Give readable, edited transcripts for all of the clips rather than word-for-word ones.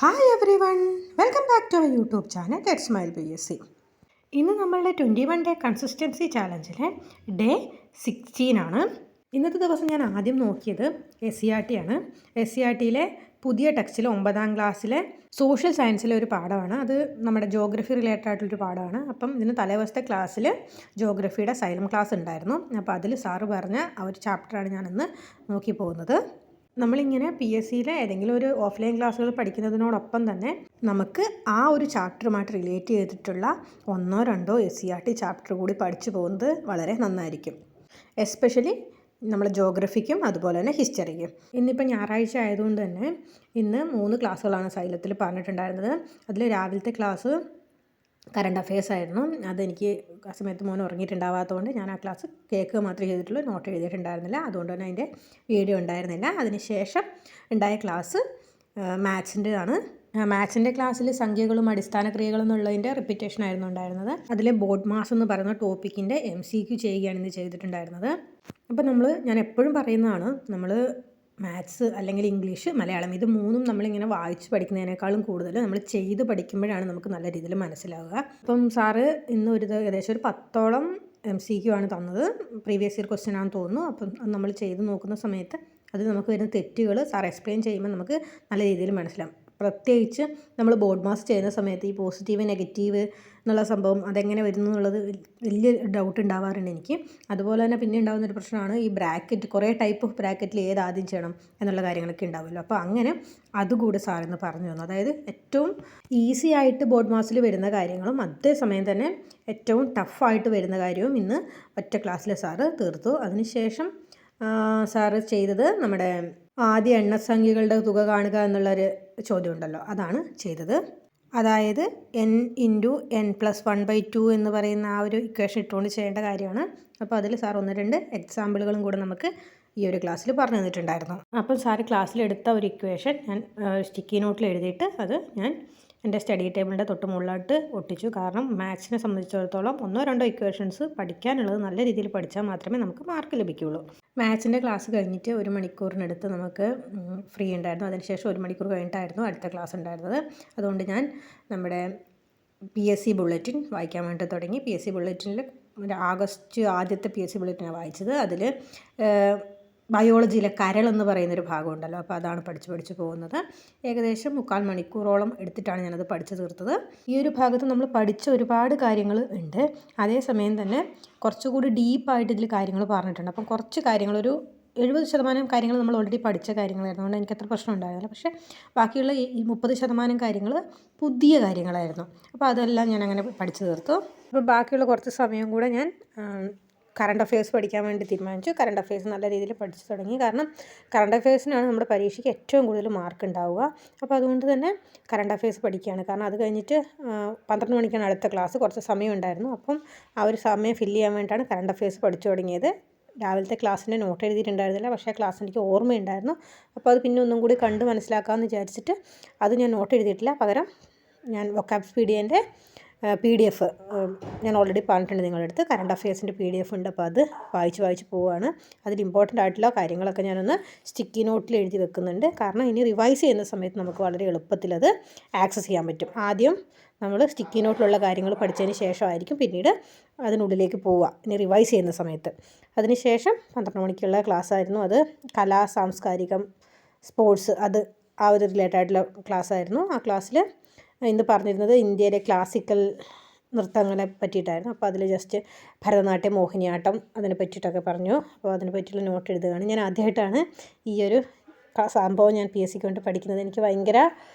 Hi everyone, welcome back to our YouTube channel let's smile PSC. ഇന്ന് നമ്മളുടെ 21 day consistency ചാലഞ്ചിലെ day 16 ആണ്. ഇന്നത്തെ ദിവസം ഞാൻ ആദ്യം നോക്കിയത് SCERT ആണ്. SCERTയിലെ പുതിയ ടെക്സ്റ്റിൽ 9ാം ക്ലാസ്സിലെ സോഷ്യൽ സയൻസിലെ ഒരു പാഠമാണ്. അത് നമ്മുടെ ജോഗ്രഫി റിലേറ്റഡ് ആയിട്ടുള്ളൊരു പാഠമാണ്. അപ്പം ഇതിന് തലേദിവസത്തെ ക്ലാസ്സിൽ ജോഗ്രഫിയുടെ സൈലം ക്ലാസ് ഉണ്ടായിരുന്നു. അപ്പോൾ അതിൽ സാറ് പറഞ്ഞ ആ ഒരു ചാപ്റ്ററാണ് ഞാനിന്ന് നോക്കി പോകുന്നത്. നമ്മളിങ്ങനെ PSCയിലെ ഏതെങ്കിലും ഒരു ഓഫ്ലൈൻ ക്ലാസ്സുകൾ പഠിക്കുന്നതിനോടൊപ്പം തന്നെ നമുക്ക് ആ ഒരു ചാപ്റ്ററുമായിട്ട് റിലേറ്റ് ചെയ്തിട്ടുള്ള 1-2 SCERT ചാപ്റ്റർ കൂടി പഠിച്ചു പോകുന്നത് വളരെ നന്നായിരിക്കും. എസ്പെഷ്യലി നമ്മൾ ജോഗ്രഫിക്കും അതുപോലെ തന്നെ ഹിസ്റ്ററിക്കും. ഇന്നിപ്പോൾ ഞായറാഴ്ച ആയതുകൊണ്ട് തന്നെ ഇന്ന് 3 ക്ലാസ്സുകളാണ് സൈലത്തിൽ പറഞ്ഞിട്ടുണ്ടായിരുന്നത്. അതിൽ രാവിലത്തെ ക്ലാസ് കറണ്ട് അഫയേഴ്സ് ആയിരുന്നു. അതെനിക്ക് ആ സമയത്ത് മോൻ ഉറങ്ങിയിട്ടുണ്ടാവാത്തതുകൊണ്ട് ഞാൻ ആ ക്ലാസ് കേൾക്കുക മാത്രമേ ചെയ്തിട്ടുള്ളൂ, നോട്ട് എഴുതിയിട്ടുണ്ടായിരുന്നില്ല. അതുകൊണ്ട് തന്നെ അതിൻ്റെ വീഡിയോ ഉണ്ടായിരുന്നില്ല. അതിനുശേഷം ഉണ്ടായ ക്ലാസ് മാത്സിൻ്റെതാണ്. മാത്സിൻ്റെ ക്ലാസ്സിൽ സംഖ്യകളും അടിസ്ഥാന ക്രിയകളും എന്നുള്ളതിൻ്റെ റിപ്പീറ്റേഷൻ ആയിരുന്നു ഉണ്ടായിരുന്നത്. അതിൽ ബോർഡ് മാസ് എന്ന് പറയുന്ന ടോപ്പിക്കിൻ്റെ MCQ ചെയ്യുകയാണ് ഇന്ന് ചെയ്തിട്ടുണ്ടായിരുന്നത്. അപ്പോൾ ഞാൻ എപ്പോഴും പറയുന്നതാണ്, നമ്മൾ മാത്സ് അല്ലെങ്കിൽ ഇംഗ്ലീഷ്, മലയാളം ഇത് 3ഉം നമ്മളിങ്ങനെ വായിച്ച് പഠിക്കുന്നതിനേക്കാളും കൂടുതൽ നമ്മൾ ചെയ്ത് പഠിക്കുമ്പോഴാണ് നമുക്ക് നല്ല രീതിയിൽ മനസ്സിലാവുക. അപ്പം സാറ് ഇന്ന് ഏകദേശം ഒരു 10ഓളം MCQ ആണ് തന്നത്. പ്രീവിയസ് ഇയർ ക്വസ്റ്റ്യൻ ആണെന്ന് തോന്നുന്നു. അപ്പം നമ്മൾ ചെയ്ത് നോക്കുന്ന സമയത്ത് അത് നമുക്ക് വരുന്ന തെറ്റുകൾ സാർ എക്സ്പ്ലെയിൻ ചെയ്യുമ്പോൾ നമുക്ക് നല്ല രീതിയിൽ മനസ്സിലാവും. പ്രത്യേകിച്ച് നമ്മൾ ബോർഡ് മാസ് ചെയ്യുന്ന സമയത്ത് ഈ പോസിറ്റീവ് നെഗറ്റീവ് എന്നുള്ള സംഭവം അതെങ്ങനെ വരുന്നു എന്നുള്ളത് വലിയ ഡൗട്ട് ഉണ്ടാവാറുണ്ട് എനിക്ക്. അതുപോലെ തന്നെ പിന്നെ ഉണ്ടാകുന്നൊരു പ്രശ്നമാണ് ഈ ബ്രാക്കറ്റ്, കുറേ ടൈപ്പ് ഓഫ് ബ്രാക്കറ്റിൽ ഏത് ആദ്യം ചെയ്യണം എന്നുള്ള കാര്യങ്ങളൊക്കെ ഉണ്ടാവുമല്ലോ. അപ്പോൾ അങ്ങനെ അതുകൂടി സാറിന് പറഞ്ഞു തന്നു. അതായത് ഏറ്റവും ഈസി ആയിട്ട് ബോർഡ് മാസിൽ വരുന്ന കാര്യങ്ങളും അതേസമയം തന്നെ ഏറ്റവും ടഫായിട്ട് വരുന്ന കാര്യവും ഇന്ന് ഒറ്റ ക്ലാസ്സിൽ സാറ് തീർത്തു. അതിനുശേഷം സാറ് ചെയ്തത് നമ്മുടെ ആദ്യ എണ്ണസംഖ്യകളുടെ തുക കാണുക എന്നുള്ളൊരു ചോദ്യം ഉണ്ടല്ലോ, അതാണ് ചെയ്തത്. അതായത് n×n+1/2 എന്ന് പറയുന്ന ആ ഒരു ഇക്വേഷൻ ഇട്ടുകൊണ്ട് ചെയ്യേണ്ട കാര്യമാണ്. അപ്പോൾ അതിൽ സാർ 1-2 എക്സാമ്പിളുകളും കൂടെ നമുക്ക് ഈ ഒരു ക്ലാസ്സിൽ പറഞ്ഞു തന്നിട്ടുണ്ടായിരുന്നു. അപ്പം സാറ് ക്ലാസ്സിലെടുത്ത ഒരു ഇക്വേഷൻ ഞാൻ സ്റ്റിക്കി നോട്ടിൽ എഴുതിയിട്ട് അത് ഞാൻ എൻ്റെ സ്റ്റഡി ടേബിളിൻ്റെ തൊട്ട് മുകളിലോട്ട് ഒട്ടിച്ചു. കാരണം മാത്സിനെ സംബന്ധിച്ചിടത്തോളം 1-2 ഇക്വേഷൻസ് പഠിക്കാനുള്ളത് നല്ല രീതിയിൽ പഠിച്ചാൽ മാത്രമേ നമുക്ക് മാർക്ക് ലഭിക്കുകയുള്ളൂ. മാത്സിൻ്റെ ക്ലാസ് കഴിഞ്ഞിട്ട് 1 മണിക്കൂറിനടുത്ത് നമുക്ക് ഫ്രീ ഉണ്ടായിരുന്നു. അതിനുശേഷം 1 മണിക്കൂർ കഴിഞ്ഞിട്ടായിരുന്നു അടുത്ത ക്ലാസ് ഉണ്ടായിരുന്നത്. അതുകൊണ്ട് ഞാൻ നമ്മുടെ PSC ബുള്ളറ്റിൻ വായിക്കാൻ വേണ്ടി തുടങ്ങി. PSC ബുള്ളറ്റിനിൽ ആഗസ്റ്റ് ആദ്യത്തെ PSC ബുള്ളറ്റിനാണ് വായിച്ചത്. അതിൽ ബയോളജിയിലെ കരൾ എന്ന് പറയുന്നൊരു ഭാഗമുണ്ടല്ലോ, അപ്പോൾ അതാണ് പഠിച്ച് പോകുന്നത്. ഏകദേശം 3/4 മണിക്കൂറോളം എടുത്തിട്ടാണ് ഞാനത് പഠിച്ചു തീർത്തത്. ഈ ഒരു ഭാഗത്ത് നമ്മൾ പഠിച്ച ഒരുപാട് കാര്യങ്ങൾ ഉണ്ട്. അതേസമയം തന്നെ കുറച്ചുകൂടി ഡീപ്പായിട്ട് ഇതിൽ കാര്യങ്ങൾ പറഞ്ഞിട്ടുണ്ട്. അപ്പം കുറച്ച് കാര്യങ്ങൾ, ഒരു 70% കാര്യങ്ങൾ നമ്മൾ ഓൾറെഡി പഠിച്ച കാര്യങ്ങളായിരുന്നു. അതുകൊണ്ട് എനിക്കത്ര പ്രശ്നം ഉണ്ടായിരുന്നില്ല. പക്ഷേ ബാക്കിയുള്ള ഈ 30% കാര്യങ്ങൾ പുതിയ കാര്യങ്ങളായിരുന്നു. അപ്പോൾ അതെല്ലാം ഞാൻ അങ്ങനെ പഠിച്ചു തീർത്തു. അപ്പോൾ ബാക്കിയുള്ള കുറച്ച് സമയം കൂടെ ഞാൻ കറണ്ട് അഫയേഴ്സ് പഠിക്കാൻ വേണ്ടി തീരുമാനിച്ചു. കറണ്ട് അഫയേഴ്സ് നല്ല രീതിയിൽ പഠിച്ചു തുടങ്ങി. കാരണം കറണ്ട് അഫയേഴ്സിനാണ് നമ്മുടെ പരീക്ഷയ്ക്ക് ഏറ്റവും കൂടുതൽ മാർക്ക് ഉണ്ടാവുക. അപ്പോൾ അതുകൊണ്ട് തന്നെ കറണ്ട് അഫയേഴ്സ് പഠിക്കുകയാണ്. കാരണം അത് കഴിഞ്ഞിട്ട് 12 മണിക്കാണ് അടുത്ത ക്ലാസ്. കുറച്ച് സമയം ഉണ്ടായിരുന്നു. അപ്പം ആ ഒരു സമയം ഫില്ല് ചെയ്യാൻ വേണ്ടിയിട്ടാണ് കറണ്ട് അഫയേഴ്സ് പഠിച്ചു തുടങ്ങിയത്. രാവിലത്തെ ക്ലാസ്സിൻ്റെ നോട്ട് എഴുതിയിട്ടുണ്ടായിരുന്നില്ല, പക്ഷേ ആ ക്ലാസ് എനിക്ക് ഓർമ്മയുണ്ടായിരുന്നു. അപ്പോൾ അത് പിന്നെ ഒന്നും കൂടി കണ്ട് മനസ്സിലാക്കാമെന്ന് വിചാരിച്ചിട്ട് അത് ഞാൻ നോട്ട് എഴുതിയിട്ടില്ല. പകരം ഞാൻ വൊക്കാബ്സ്പീഡിയൻ്റെ PDF ഞാൻ ഓൾറെഡി പറഞ്ഞിട്ടുണ്ട് നിങ്ങളുടെ അടുത്ത്. കറണ്ട് അഫയേഴ്സിൻ്റെ PDF ഉണ്ട്. അപ്പോൾ അത് വായിച്ച് പോവുകയാണ്. അതിൽ ഇമ്പോർട്ടൻ്റ് ആയിട്ടുള്ള കാര്യങ്ങളൊക്കെ ഞാനൊന്ന് സ്റ്റിക്കി നോട്ടിൽ എഴുതി വെക്കുന്നുണ്ട്. കാരണം ഇനി റിവൈസ് ചെയ്യുന്ന സമയത്ത് നമുക്ക് വളരെ എളുപ്പത്തിൽ അത് ആക്സസ് ചെയ്യാൻ പറ്റും. ആദ്യം നമ്മൾ സ്റ്റിക്കി നോട്ടിലുള്ള കാര്യങ്ങൾ പഠിച്ചതിന് ശേഷമായിരിക്കും പിന്നീട് അതിനുള്ളിലേക്ക് പോവുക, ഇനി റിവൈസ് ചെയ്യുന്ന സമയത്ത്. അതിനുശേഷം 12 മണിക്കുള്ള ക്ലാസ് ആയിരുന്നു. അത് കലാ, സാംസ്കാരികം, സ്പോർട്സ്, അത് ആ ഒരു റിലേറ്റഡ് ആയിട്ടുള്ള ക്ലാസ് ആയിരുന്നു. ആ ക്ലാസ്സിൽ ഇന്ന് പറഞ്ഞിരുന്നത് ഇന്ത്യയിലെ ക്ലാസിക്കൽ നൃത്തങ്ങളെ പറ്റിയിട്ടായിരുന്നു. അപ്പോൾ അതിൽ ജസ്റ്റ് ഭരതനാട്യം, മോഹിനിയാട്ടം അതിനെ പറ്റിയിട്ടൊക്കെ പറഞ്ഞു. അപ്പോൾ അതിനെ പറ്റിയുള്ള നോട്ട് എഴുതുകയാണ്. ഞാൻ ആദ്യമായിട്ടാണ് ഈ ഒരു സംഭവം ഞാൻ PSCക്ക് വേണ്ടി പഠിക്കുന്നത്. എനിക്ക് ഭയങ്കര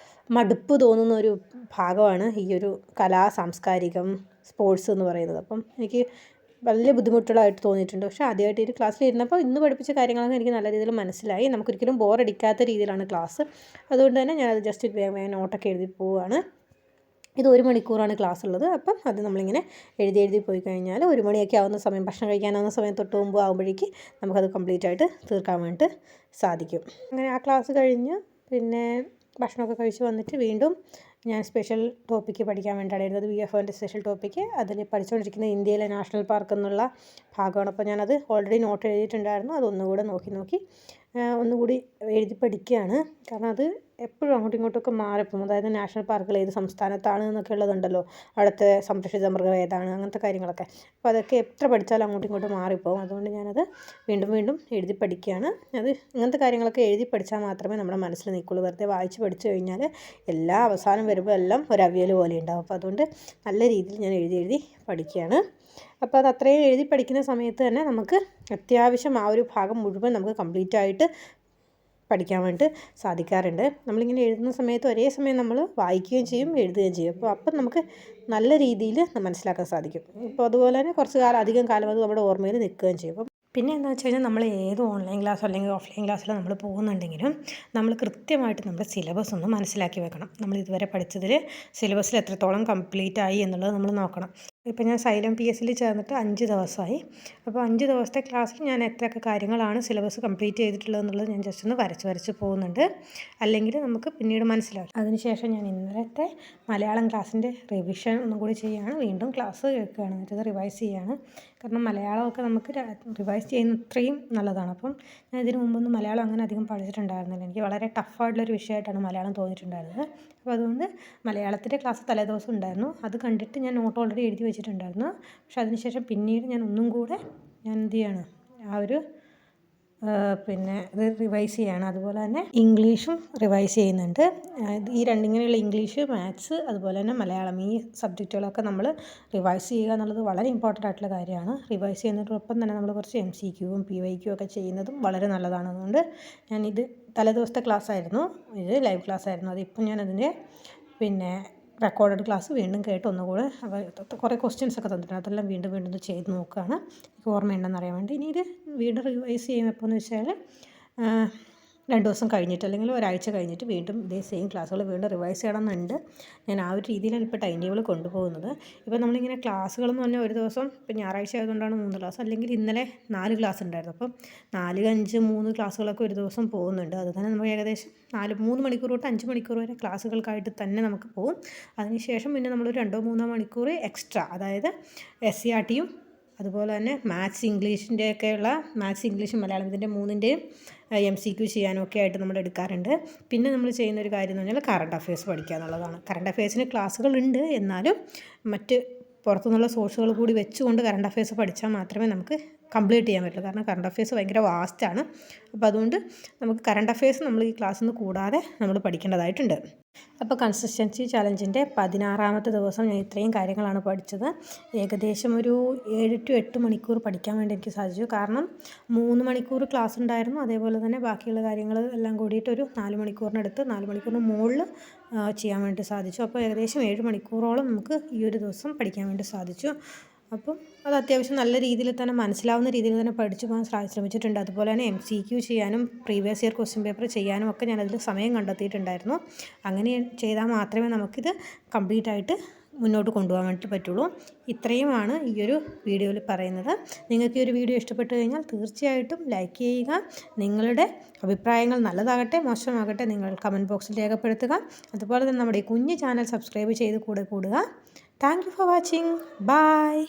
മടുപ്പ് തോന്നുന്ന ഒരു ഭാഗമാണ് ഈ ഒരു കലാ, സാംസ്കാരികം, സ്പോർട്സ് എന്ന് പറയുന്നത്. അപ്പം എനിക്ക് വലിയ ബുദ്ധിമുട്ടുകളായിട്ട് തോന്നിയിട്ടുണ്ട്. പക്ഷേ ആദ്യമായിട്ട് ഈ ക്ലാസ്സിൽ ഇരുന്നപ്പോൾ ഇന്ന് പഠിപ്പിച്ച കാര്യങ്ങളൊക്കെ എനിക്ക് നല്ല രീതിയിൽ മനസ്സിലായി. നമുക്കൊരിക്കലും ബോറടിക്കാത്ത രീതിയിലാണ് ക്ലാസ്. അതുകൊണ്ട് തന്നെ ഞാനത് ജസ്റ്റ് വേഗം നോട്ടൊക്കെ എഴുതി പോവുകയാണ്. ഇത് 1 മണിക്കൂറാണ് ക്ലാസ് ഉള്ളത്. അപ്പം അത് നമ്മളിങ്ങനെ എഴുതി പോയി കഴിഞ്ഞാൽ 1 മണിയൊക്കെ ആവുന്ന സമയം, ഭക്ഷണം കഴിക്കാനാവുന്ന സമയം തൊട്ട് മുമ്പ് ആകുമ്പോഴേക്ക് നമുക്കത് കംപ്ലീറ്റ് ആയിട്ട് തീർക്കാൻ വേണ്ടിയിട്ട് സാധിക്കും. അങ്ങനെ ആ ക്ലാസ് കഴിഞ്ഞ് പിന്നെ ഭക്ഷണമൊക്കെ കഴിച്ച് വന്നിട്ട് വീണ്ടും ഞാൻ സ്പെഷ്യൽ ടോപ്പിക്ക് പഠിക്കാൻ വേണ്ടിയിട്ടാണ് എഴുതുന്നത്. VFOൻ്റെ സ്പെഷ്യൽ ടോപ്പിക്ക്. അതിൽ പഠിച്ചുകൊണ്ടിരിക്കുന്ന ഇന്ത്യയിലെ നാഷണൽ പാർക്ക് എന്നുള്ള ഭാഗമാണ്. അപ്പോൾ ഞാനത് ഓൾറെഡി നോട്ട് എഴുതിയിട്ടുണ്ടായിരുന്നു. അതൊന്നുകൂടെ നോക്കി ഒന്നുകൂടി എഴുതി പഠിക്കുകയാണ്. കാരണം അത് എപ്പോഴും അങ്ങോട്ടും ഇങ്ങോട്ടൊക്കെ മാറിപ്പോകും. അതായത് നാഷണൽ പാർക്കുകൾ ഏത് സംസ്ഥാനത്താണ് എന്നൊക്കെ ഉള്ളതുണ്ടല്ലോ, അവിടുത്തെ സംരക്ഷിത മൃഗം ഏതാണ്, അങ്ങനത്തെ കാര്യങ്ങളൊക്കെ. അപ്പോൾ അതൊക്കെ എത്ര പഠിച്ചാലും അങ്ങോട്ടും ഇങ്ങോട്ടും മാറിപ്പോകും. അതുകൊണ്ട് ഞാനത് വീണ്ടും വീണ്ടും എഴുതി പഠിക്കുകയാണ്. അത് ഇങ്ങനത്തെ കാര്യങ്ങളൊക്കെ എഴുതി പഠിച്ചാൽ മാത്രമേ നമ്മുടെ മനസ്സിൽ നിൽക്കുള്ളൂ. വെറുതെ വായിച്ച് പഠിച്ചു കഴിഞ്ഞാൽ എല്ലാം അവസാനം വരുമ്പോൾ എല്ലാം ഒരു അവിയൽ പോലെ ഉണ്ടാവും. അപ്പോൾ അതുകൊണ്ട് നല്ല രീതിയിൽ ഞാൻ എഴുതി പഠിക്കുകയാണ്. അപ്പോൾ അത് അത്രയും എഴുതി പഠിക്കുന്ന സമയത്ത് തന്നെ നമുക്ക് അത്യാവശ്യം ആ ഒരു ഭാഗം മുഴുവൻ നമുക്ക് കംപ്ലീറ്റ് ആയിട്ട് പഠിക്കാൻ വേണ്ടിയിട്ട് സാധിക്കാറുണ്ട്. നമ്മളിങ്ങനെ എഴുതുന്ന സമയത്ത് ഒരേ സമയം നമ്മൾ വായിക്കുകയും ചെയ്യും, എഴുതുകയും ചെയ്യും. അപ്പം നമുക്ക് നല്ല രീതിയിൽ മനസ്സിലാക്കാൻ സാധിക്കും. അപ്പോൾ അതുപോലെ തന്നെ കുറച്ച് കാലം അധികം കാലം അത് നമ്മുടെ ഓർമ്മയിൽ നിൽക്കുകയും ചെയ്യും. അപ്പം പിന്നെ എന്താണെന്ന് വെച്ച് കഴിഞ്ഞാൽ നമ്മൾ ഏത് ഓൺലൈൻ ക്ലാസ് അല്ലെങ്കിൽ ഓഫ്ലൈൻ ക്ലാസ്സിൽ നമ്മൾ പോകുന്നുണ്ടെങ്കിലും നമ്മൾ കൃത്യമായിട്ട് നമ്മുടെ സിലബസ് ഒന്ന് മനസ്സിലാക്കി വെക്കണം. നമ്മൾ ഇതുവരെ പഠിച്ചതിൽ സിലബസിൽ എത്രത്തോളം കംപ്ലീറ്റ് ആയി എന്നുള്ളത് നമ്മൾ നോക്കണം. ഇപ്പോൾ ഞാൻ സൈലം PSൽ ചേർന്നിട്ട് 5 ദിവസമായി. അപ്പോൾ 5 ദിവസത്തെ ക്ലാസ്സിൽ ഞാൻ എത്രയൊക്കെ കാര്യങ്ങളാണ് സിലബസ് കംപ്ലീറ്റ് ചെയ്തിട്ടുള്ളത് എന്നുള്ളത് ഞാൻ ജസ്റ്റ് ഒന്ന് വരച്ച് പോകുന്നുണ്ട്. അല്ലെങ്കിൽ നമുക്ക് പിന്നീട് മനസ്സിലാവും. അതിനുശേഷം ഞാൻ ഇന്നലത്തെ മലയാളം ക്ലാസ്സിൻ്റെ റിവിഷൻ ഒന്നും കൂടി ചെയ്യുകയാണ്. വീണ്ടും ക്ലാസ് കേൾക്കുകയാണ്, എന്നിട്ടത് റിവൈസ് ചെയ്യുകയാണ്. കാരണം മലയാളമൊക്കെ നമുക്ക് റിവൈസ് ചെയ്യുന്ന അത്രയും നല്ലതാണ്. അപ്പം ഞാൻ ഇതിനു മുമ്പൊന്നും മലയാളം അങ്ങനെ അധികം പഠിച്ചിട്ടുണ്ടായിരുന്നില്ല. എനിക്ക് വളരെ ടഫായിട്ടുള്ളൊരു വിഷയമായിട്ടാണ് മലയാളം തോന്നിയിട്ടുണ്ടായിരുന്നത്. അപ്പോൾ അതുകൊണ്ട് മലയാളത്തിൻ്റെ ക്ലാസ് തലേദിവസം ഉണ്ടായിരുന്നു. അത് കണ്ടിട്ട് ഞാൻ നോട്ട് ഓൾറെഡി എഴുതി വെച്ചിട്ടുണ്ടായിരുന്നു. പക്ഷേ അതിനുശേഷം പിന്നീട് ഞാൻ ഒന്നും കൂടെ ഞാൻ എന്ത് ചെയ്യാണ്, ആ ഒരു ഇത് റിവൈസ് ചെയ്യാണ്. അതുപോലെ തന്നെ ഇംഗ്ലീഷും റിവൈസ് ചെയ്യുന്നുണ്ട്. ഈ ഇങ്ങനെയുള്ള ഇംഗ്ലീഷ്, മാത്സ്, അതുപോലെ തന്നെ മലയാളം, ഈ സബ്ജക്റ്റുകളൊക്കെ നമ്മൾ റിവൈസ് ചെയ്യുക എന്നുള്ളത് വളരെ ഇമ്പോർട്ടൻ്റ് ആയിട്ടുള്ള കാര്യമാണ്. റിവൈസ് ചെയ്യുന്നതിനോടൊപ്പം തന്നെ നമ്മൾ കുറച്ച് MCQവും PYQ ഒക്കെ ചെയ്യുന്നതും വളരെ നല്ലതാണ്. അതുകൊണ്ട് ഞാനിത് തലേദിവസത്തെ ക്ലാസ് ആയിരുന്നു, ഇത് ലൈവ് ക്ലാസ് ആയിരുന്നു. അതിപ്പോൾ ഞാനതിൻ്റെ റെക്കോർഡഡ് ക്ലാസ് വീണ്ടും കേട്ട് ഒന്നുകൂടെ കുറേ ക്വസ്റ്റ്യൻസ് ഒക്കെ തന്നിട്ടുണ്ട്. അതെല്ലാം വീണ്ടും ഒന്ന് ചെയ്ത് നോക്കുകയാണ്, എനിക്ക് ഓർമ്മയുണ്ടെന്ന് അറിയാൻ വേണ്ടി. ഇനി ഇത് വീണ്ടും റിവൈസ് ചെയ്യുമ്പോൾ എപ്പോൾ എന്ന് വെച്ചാൽ 2 ദിവസം കഴിഞ്ഞിട്ട് അല്ലെങ്കിൽ ഒരാഴ്ച കഴിഞ്ഞിട്ട് വീണ്ടും ഇതേ സെയിം ക്ലാസ്സുകൾ വീണ്ടും റിവൈസ് ചെയ്യണമെന്നുണ്ട്. ഞാൻ ആ ഒരു രീതിയിലാണ് ഇപ്പോൾ ടൈം ടേബിൾ കൊണ്ടുപോകുന്നത്. ഇപ്പോൾ നമ്മളിങ്ങനെ ക്ലാസ്സുകളെന്ന് പറഞ്ഞാൽ ഒരു ദിവസം, ഇപ്പോൾ ഞായറാഴ്ച ആയതുകൊണ്ടാണ് 3 ക്ലാസ്, അല്ലെങ്കിൽ ഇന്നലെ 4 ക്ലാസ് ഉണ്ടായിരുന്നു. അപ്പം 4, 5, 3 ക്ലാസ്സുകളൊക്കെ ഒരു ദിവസം പോകുന്നുണ്ട്. അത് തന്നെ നമുക്ക് ഏകദേശം 3 മണിക്കൂർ തൊട്ട് 5 മണിക്കൂർ വരെ ക്ലാസ്സുകൾക്കായിട്ട് തന്നെ നമുക്ക് പോകും. അതിനുശേഷം പിന്നെ നമ്മളൊരു 2-3 മണിക്കൂർ എക്സ്ട്രാ, അതായത് SCRTയും അതുപോലെ തന്നെ മാത്സ് ഇംഗ്ലീഷിൻ്റെയൊക്കെയുള്ള മാത്സ്, ഇംഗ്ലീഷും മലയാളം ഇതിൻ്റെ 3ൻ്റെയും MCQ ചെയ്യാനും ഒക്കെ ആയിട്ട് നമ്മൾ എടുക്കാറുണ്ട്. പിന്നെ നമ്മൾ ചെയ്യുന്നൊരു കാര്യം എന്ന് പറഞ്ഞാൽ കറണ്ട് അഫയേഴ്സ് പഠിക്കുക എന്നുള്ളതാണ്. കറണ്ട് അഫയേഴ്സിന് ക്ലാസ്സുകളുണ്ട്, എന്നാലും മറ്റ് പുറത്തുനിന്നുള്ള സോഴ്സുകൾ കൂടി വെച്ചുകൊണ്ട് കറണ്ട് അഫയേഴ്സ് പഠിച്ചാൽ മാത്രമേ നമുക്ക് കംപ്ലീറ്റ് ചെയ്യാൻ പറ്റുള്ളൂ. കാരണം കറണ്ട് അഫയേഴ്സ് ഭയങ്കര വാസ്റ്റാണ്. അപ്പോൾ അതുകൊണ്ട് നമുക്ക് കറണ്ട് അഫയേഴ്സ് നമ്മൾ ഈ ക്ലാസ്സിൽ നിന്ന് കൂടാതെ നമ്മൾ പഠിക്കേണ്ടതായിട്ടുണ്ട്. അപ്പോൾ കൺസിസ്റ്റൻസി ചലഞ്ചിൻ്റെ 16ാമത്തെ ദിവസം ഞാൻ ഇത്രയും കാര്യങ്ങളാണ് പഠിച്ചത്. ഏകദേശം ഒരു 7 to 8 മണിക്കൂർ പഠിക്കാൻ വേണ്ടി എനിക്ക് സാധിച്ചു. കാരണം 3 മണിക്കൂർ ക്ലാസ് ഉണ്ടായിരുന്നു, അതേപോലെ തന്നെ ബാക്കിയുള്ള കാര്യങ്ങൾ എല്ലാം കൂടിയിട്ട് ഒരു 4 മണിക്കൂറിനടുത്ത്, 4 മണിക്കൂറിന് മുകളിൽ ചെയ്യാൻ വേണ്ടി സാധിച്ചു. അപ്പോൾ ഏകദേശം 7 മണിക്കൂറോളം നമുക്ക് ഈ ഒരു ദിവസം പഠിക്കാൻ വേണ്ടി സാധിച്ചു. അപ്പം അത് അത്യാവശ്യം നല്ല രീതിയിൽ തന്നെ മനസ്സിലാവുന്ന രീതിയിൽ തന്നെ പഠിച്ചു പോകാൻ ശ്രമിച്ചിട്ടുണ്ട്. അതുപോലെ തന്നെ MCQ ചെയ്യാനും പ്രീവിയസ് ഇയർ ക്വസ്റ്റ്യൻ പേപ്പർ ചെയ്യാനും ഒക്കെ ഞാനതിൽ സമയം കണ്ടെത്തിയിട്ടുണ്ടായിരുന്നു. അങ്ങനെ ചെയ്താൽ മാത്രമേ നമുക്കിത് കംപ്ലീറ്റ് ആയിട്ട് മുന്നോട്ട് കൊണ്ടുപോകാൻ വേണ്ടി പറ്റുള്ളൂ. ഇത്രയുമാണ് ഈ ഒരു വീഡിയോയിൽ പറയുന്നത്. നിങ്ങൾക്ക് ഈ ഒരു വീഡിയോ ഇഷ്ടപ്പെട്ടു കഴിഞ്ഞാൽ തീർച്ചയായിട്ടും ലൈക്ക് ചെയ്യുക. നിങ്ങളുടെ അഭിപ്രായങ്ങൾ നല്ലതാകട്ടെ മോശമാകട്ടെ നിങ്ങൾ കമൻറ്റ് ബോക്സിൽ രേഖപ്പെടുത്തുക. അതുപോലെ തന്നെ നമ്മുടെ ഈ കുഞ്ഞു ചാനൽ സബ്സ്ക്രൈബ് ചെയ്ത് കൂടുക. Thank you for watching. Bye.